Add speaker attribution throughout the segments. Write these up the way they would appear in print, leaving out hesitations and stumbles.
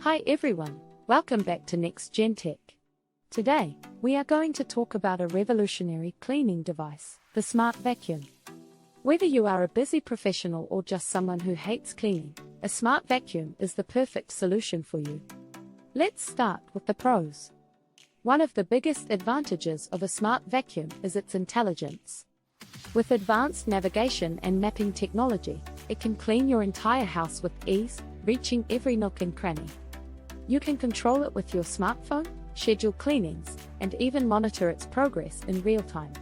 Speaker 1: Hi everyone, welcome back to Next Gen Tech. Today, we are going to talk about a revolutionary cleaning device, the Smart Vacuum. Whether you are a busy professional or just someone who hates cleaning, a smart vacuum is the perfect solution for you. Let's start with the pros. One of the biggest advantages of a smart vacuum is its intelligence. With advanced navigation and mapping technology, it can clean your entire house with ease, reaching every nook and cranny. You can control it with your smartphone, schedule cleanings, and even monitor its progress in real time.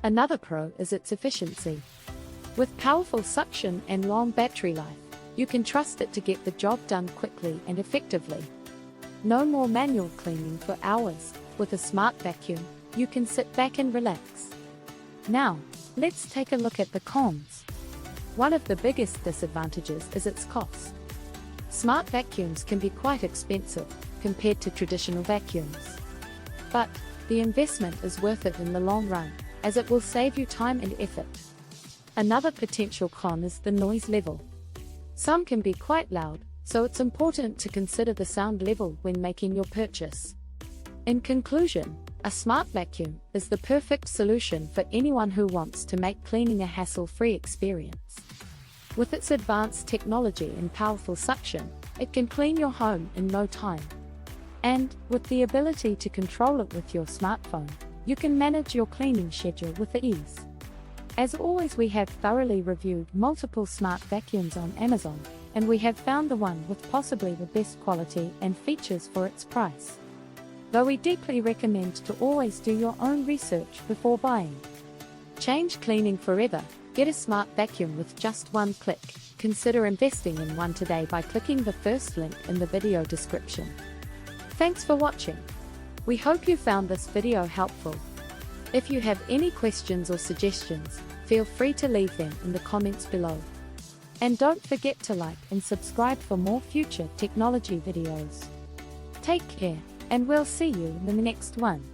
Speaker 1: Another pro is its efficiency. With powerful suction and long battery life, you can trust it to get the job done quickly and effectively. No more manual cleaning for hours. With a smart vacuum, you can sit back and relax. Now, let's take a look at the cons. One of the biggest disadvantages is its cost. Smart vacuums can be quite expensive compared to traditional vacuums. But the investment is worth it in the long run, as it will save you time and effort. Another potential con is the noise level. Some can be quite loud, so it's important to consider the sound level when making your purchase. In conclusion, a smart vacuum is the perfect solution for anyone who wants to make cleaning a hassle-free experience. With its advanced technology and powerful suction, it can clean your home in no time. And, with the ability to control it with your smartphone, you can manage your cleaning schedule with ease. As always, we have thoroughly reviewed multiple smart vacuums on Amazon, and we have found the one with possibly the best quality and features for its price. Though we deeply recommend to always do your own research before buying. Change cleaning forever. Get a smart vacuum with just one click. Consider investing in one today by clicking the first link in the video description. Thanks for watching. We hope you found this video helpful. If you have any questions or suggestions, feel free to leave them in the comments below. And don't forget to like and subscribe for more future technology videos. Take care, and we'll see you in the next one.